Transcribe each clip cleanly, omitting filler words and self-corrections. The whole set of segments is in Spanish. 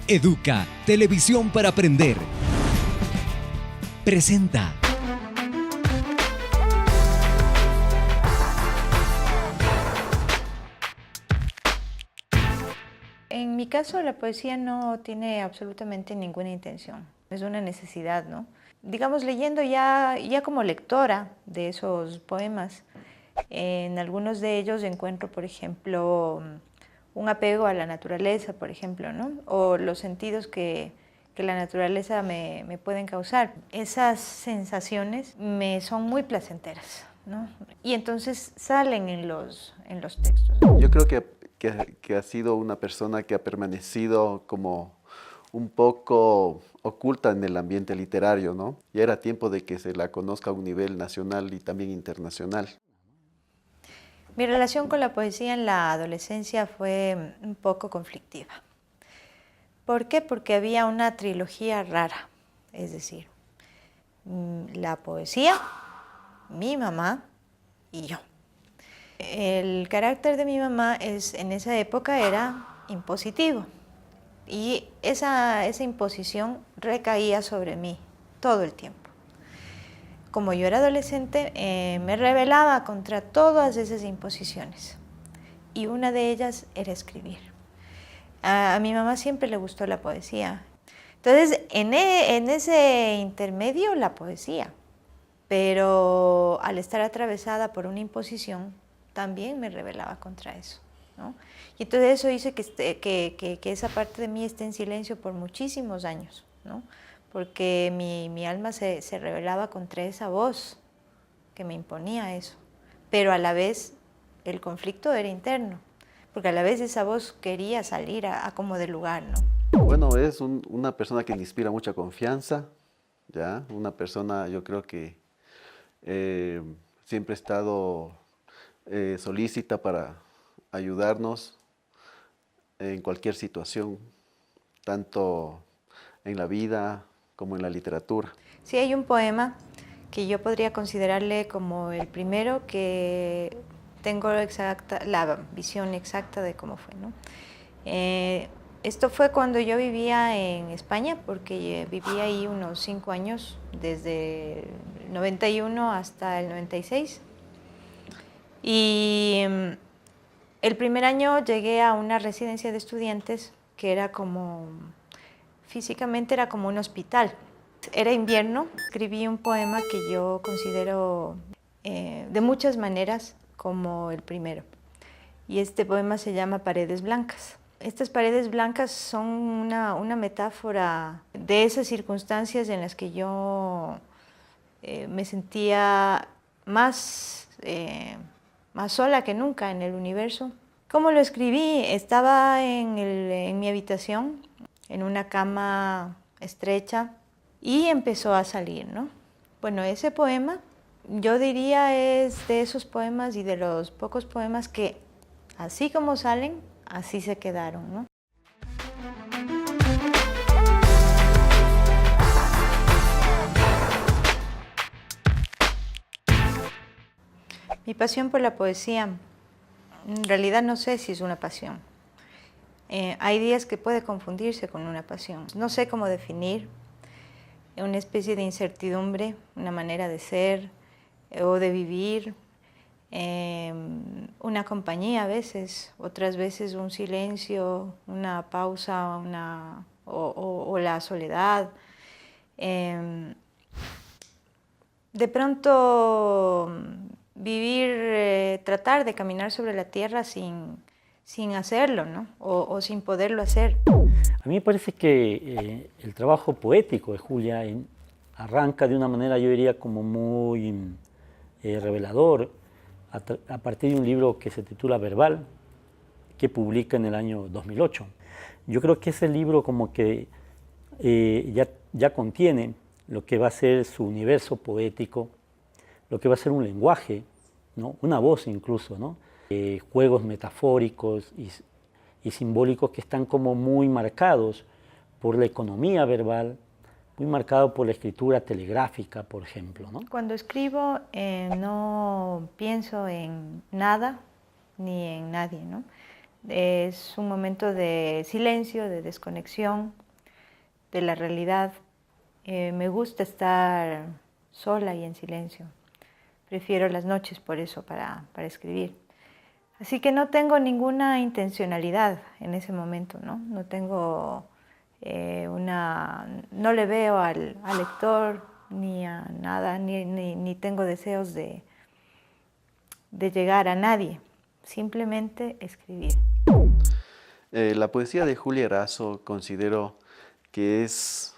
Educa, televisión para aprender. Presenta. En mi caso, la poesía no tiene absolutamente ninguna intención. Es una necesidad, ¿no? Digamos, leyendo ya como lectora de esos poemas, en algunos de ellos encuentro, por ejemplo, un apego a la naturaleza, por ejemplo, ¿no? O los sentidos que la naturaleza me pueden causar. Esas sensaciones me son muy placenteras, ¿no? Y entonces salen en los textos. Yo creo que ha sido una persona que ha permanecido como un poco oculta en el ambiente literario, ¿no? Ya era tiempo de que se la conozca a un nivel nacional y también internacional. Mi relación con la poesía en la adolescencia fue un poco conflictiva. ¿Por qué? Porque había una trilogía rara, es decir, la poesía, mi mamá y yo. El carácter de mi mamá en esa época era impositivo y esa imposición recaía sobre mí todo el tiempo. Como yo era adolescente, me rebelaba contra todas esas imposiciones y una de ellas era escribir. A mi mamá siempre le gustó la poesía. Entonces, en ese intermedio, la poesía. Pero al estar atravesada por una imposición, también me rebelaba contra eso, ¿no? Y entonces eso hizo que esa parte de mí esté en silencio por muchísimos años, ¿no? Porque mi alma se rebelaba contra esa voz que me imponía eso. Pero a la vez el conflicto era interno, porque a la vez esa voz quería salir a como de lugar, ¿no? Bueno, es una persona que le inspira mucha confianza, ¿ya? Una persona, yo creo que siempre ha estado solícita para ayudarnos en cualquier situación, tanto en la vida como en la literatura. Sí, hay un poema que yo podría considerarle como el primero que tengo la visión exacta de cómo fue, ¿no? Esto fue cuando yo vivía en España, porque viví ahí unos 5 años, desde el 91 hasta el 96. Y el primer año llegué a una residencia de estudiantes que era como, físicamente era como un hospital. Era invierno, escribí un poema que yo considero de muchas maneras como el primero. Y este poema se llama Paredes Blancas. Estas paredes blancas son una metáfora de esas circunstancias en las que yo me sentía más sola que nunca en el universo. ¿Cómo lo escribí? Estaba en mi habitación, en una cama estrecha, y empezó a salir, ¿no? Bueno, ese poema, yo diría, es de esos poemas y de los pocos poemas que, así como salen, así se quedaron, ¿no? Mi pasión por la poesía, en realidad no sé si es una pasión. Hay días que puede confundirse con una pasión. No sé cómo definir, una especie de incertidumbre, una manera de ser o de vivir, una compañía a veces, otras veces un silencio, una pausa, o la soledad. De pronto vivir, tratar de caminar sobre la tierra sin hacerlo, ¿no? O sin poderlo hacer. A mí me parece que el trabajo poético de Julia arranca de una manera, yo diría, como muy revelador, a partir de un libro que se titula Verbal, que publica en el año 2008. Yo creo que ese libro como que ya contiene lo que va a ser su universo poético, lo que va a ser un lenguaje, ¿no? Una voz incluso, ¿no? Juegos metafóricos y simbólicos que están como muy marcados por la economía verbal, muy marcado por la escritura telegráfica, por ejemplo, ¿no? Cuando escribo no pienso en nada ni en nadie, ¿no? Es un momento de silencio, de desconexión de la realidad. Me gusta estar sola y en silencio. Prefiero las noches por eso, para escribir. Así que no tengo ninguna intencionalidad en ese momento, ¿no? No tengo no le veo al lector ni a nada, ni tengo deseos de llegar a nadie. Simplemente escribir. La poesía de Julia Erazo considero que es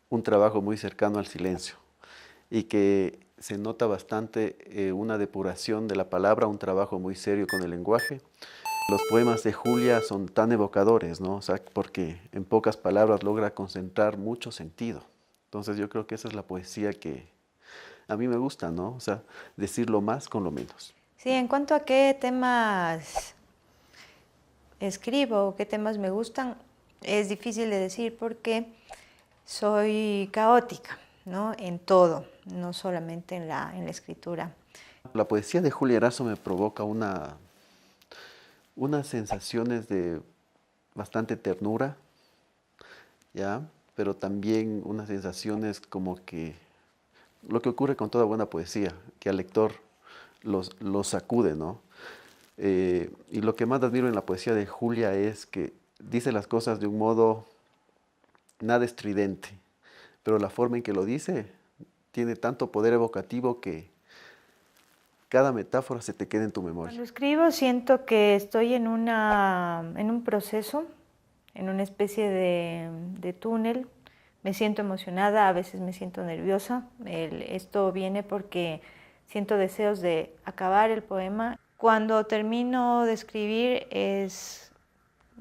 un trabajo muy cercano al silencio y que se nota bastante una depuración de la palabra, un trabajo muy serio con el lenguaje. Los poemas de Julia son tan evocadores, ¿no? O sea, porque en pocas palabras logra concentrar mucho sentido. Entonces yo creo que esa es la poesía que a mí me gusta, ¿no? O sea, decir lo más con lo menos. Sí, en cuanto a qué temas escribo, qué temas me gustan, es difícil de decir porque soy caótica, ¿no? En todo, no solamente en la escritura. La poesía de Julia Erazo me provoca unas sensaciones de bastante ternura, ¿ya? Pero también unas sensaciones como que lo que ocurre con toda buena poesía, que al lector los sacude, ¿no? Y lo que más admiro en la poesía de Julia es que dice las cosas de un modo nada estridente, pero la forma en que lo dice tiene tanto poder evocativo que cada metáfora se te queda en tu memoria. Cuando escribo siento que estoy en un proceso, en una especie de túnel. Me siento emocionada, a veces me siento nerviosa. Esto viene porque siento deseos de acabar el poema. Cuando termino de escribir es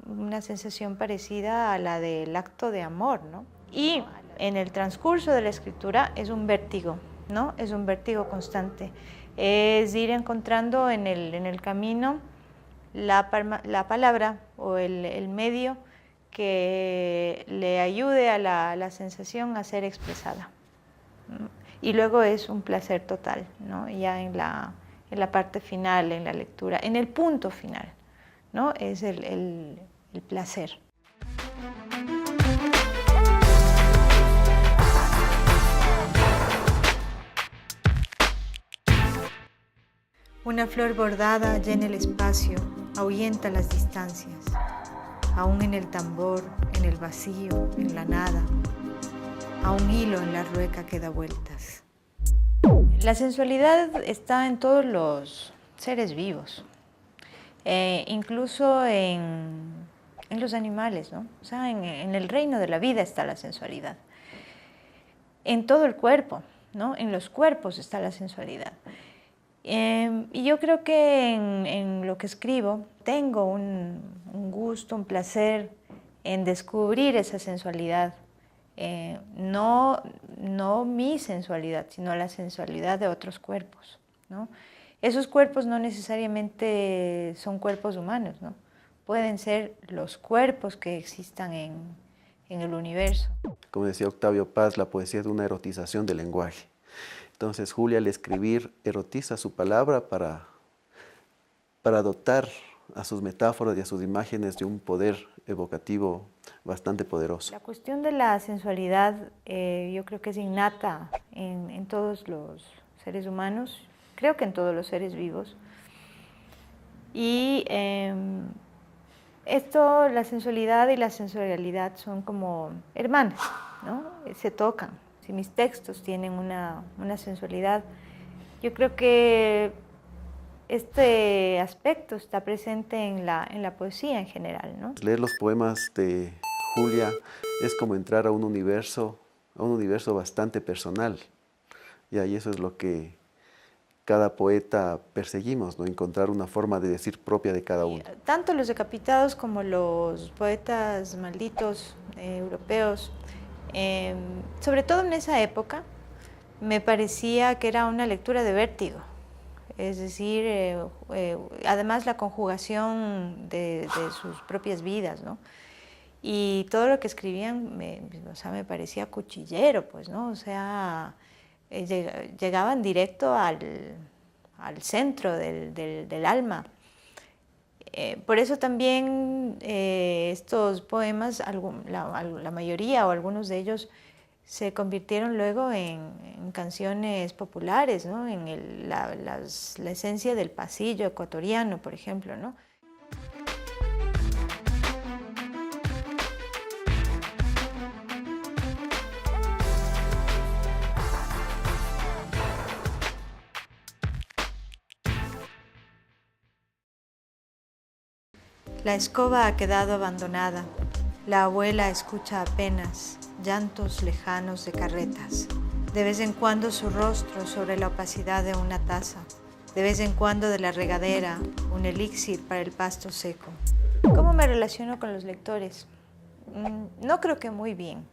una sensación parecida a la del acto de amor, ¿no? Y en el transcurso de la escritura es un vértigo, ¿no? Es un vértigo constante. Es ir encontrando en el camino la palabra o el medio que le ayude a la sensación a ser expresada. Y luego es un placer total, ¿no? Ya en la parte final, en la lectura, en el punto final, ¿no? Es el placer. Una flor bordada llena el espacio, ahuyenta las distancias. Aún en el tambor, en el vacío, en la nada, a un hilo en la rueca que da vueltas. La sensualidad está en todos los seres vivos, incluso en los animales, ¿no? O sea, en el reino de la vida está la sensualidad. En todo el cuerpo, ¿no? En los cuerpos está la sensualidad. Y yo creo que en lo que escribo tengo un gusto, un placer en descubrir esa sensualidad. No mi sensualidad, sino la sensualidad de otros cuerpos, ¿no? Esos cuerpos no necesariamente son cuerpos humanos, ¿no? Pueden ser los cuerpos que existan en el universo. Como decía Octavio Paz, la poesía es una erotización del lenguaje. Entonces Julia al escribir erotiza su palabra para dotar a sus metáforas y a sus imágenes de un poder evocativo bastante poderoso. La cuestión de la sensualidad yo creo que es innata en todos los seres humanos, creo que en todos los seres vivos. Y la sensualidad y la sensorialidad son como hermanas, ¿no? Se tocan. Si mis textos tienen una sensualidad, yo creo que este aspecto está presente en la poesía en general, ¿no? Leer los poemas de Julia es como entrar a un universo bastante personal. Y ahí eso es lo que cada poeta perseguimos, ¿no? Encontrar una forma de decir propia de cada uno. Tanto los decapitados como los poetas malditos europeos, sobre todo en esa época, me parecía que era una lectura de vértigo. Es decir, además la conjugación de sus propias vidas, ¿no? Y todo lo que escribían me parecía cuchillero, pues, ¿no? O sea, llegaban directo al centro del alma. Por eso también estos poemas, la mayoría o algunos de ellos se convirtieron luego en canciones populares, ¿no? En la esencia del pasillo ecuatoriano, por ejemplo, ¿no? La escoba ha quedado abandonada. La abuela escucha apenas llantos lejanos de carretas. De vez en cuando su rostro sobre la opacidad de una taza. De vez en cuando de la regadera, un elixir para el pasto seco. ¿Cómo me relaciono con los lectores? No creo que muy bien.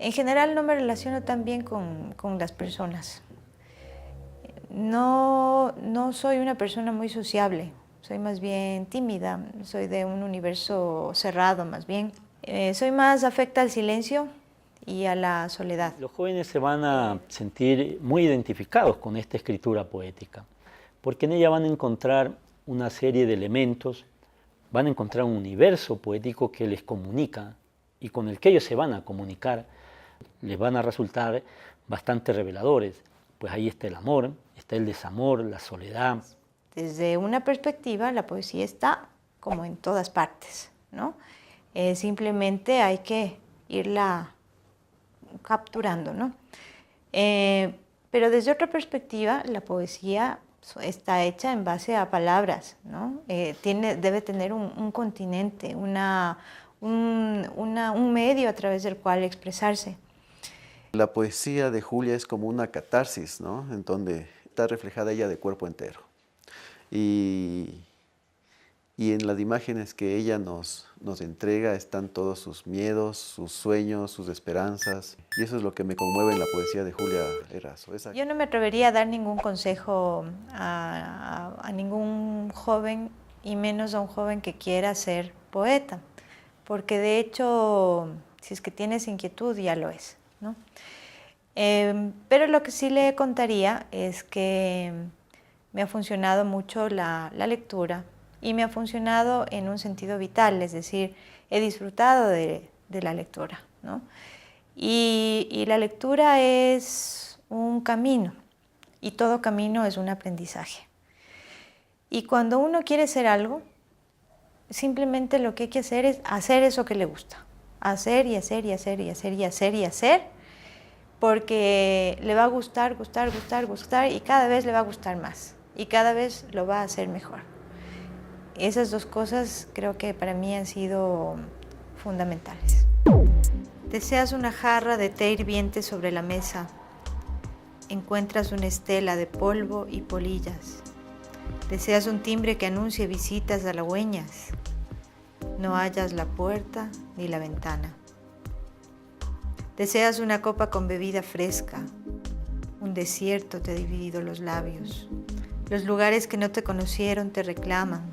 En general no me relaciono tan bien con las personas. No soy una persona muy sociable. Soy más bien tímida, soy de un universo cerrado más bien. Soy más afecta al silencio y a la soledad. Los jóvenes se van a sentir muy identificados con esta escritura poética, porque en ella van a encontrar una serie de elementos, van a encontrar un universo poético que les comunica y con el que ellos se van a comunicar. Les van a resultar bastante reveladores, pues ahí está el amor, está el desamor, la soledad. Desde una perspectiva, la poesía está como en todas partes, ¿no? Simplemente hay que irla capturando, ¿no? Pero desde otra perspectiva, la poesía está hecha en base a palabras, ¿no? Debe tener un continente, un medio a través del cual expresarse. La poesía de Julia es como una catarsis, ¿no? En donde está reflejada ella de cuerpo entero. Y en las imágenes que ella nos entrega están todos sus miedos, sus sueños, sus esperanzas. Y eso es lo que me conmueve en la poesía de Julia Erazo. Yo no me atrevería a dar ningún consejo a ningún joven, y menos a un joven que quiera ser poeta. Porque de hecho, si es que tienes inquietud, ya lo es, ¿no? Pero lo que sí le contaría es que me ha funcionado mucho la lectura y me ha funcionado en un sentido vital, es decir, he disfrutado de la lectura, ¿no? Y la lectura es un camino y todo camino es un aprendizaje. Y cuando uno quiere hacer algo, simplemente lo que hay que hacer es hacer eso que le gusta. Hacer y hacer y hacer y hacer y hacer y hacer, porque le va a gustar, gustar, gustar, gustar y cada vez le va a gustar más. Y cada vez lo va a hacer mejor. Esas dos cosas creo que para mí han sido fundamentales. Deseas una jarra de té hirviente sobre la mesa. Encuentras una estela de polvo y polillas. Deseas un timbre que anuncie visitas halagüeñas. No hallas la puerta ni la ventana. Deseas una copa con bebida fresca. Un desierto te ha dividido los labios. Los lugares que no te conocieron te reclaman.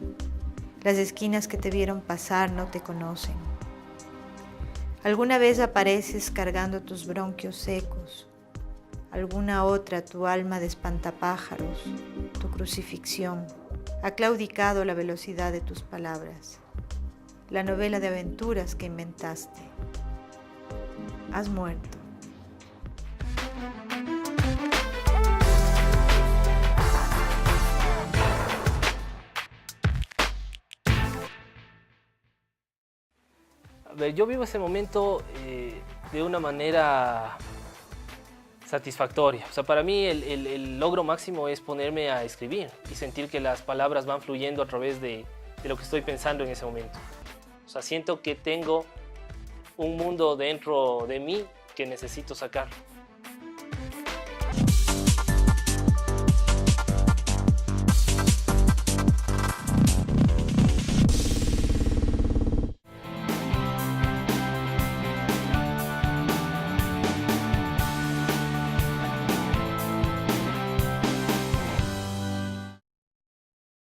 Las esquinas que te vieron pasar no te conocen. Alguna vez apareces cargando tus bronquios secos. Alguna otra tu alma de espantapájaros, tu crucifixión, ha claudicado la velocidad de tus palabras. La novela de aventuras que inventaste. Has muerto. Yo vivo ese momento de una manera satisfactoria. O sea, para mí el logro máximo es ponerme a escribir y sentir que las palabras van fluyendo a través de lo que estoy pensando en ese momento. O sea, siento que tengo un mundo dentro de mí que necesito sacar.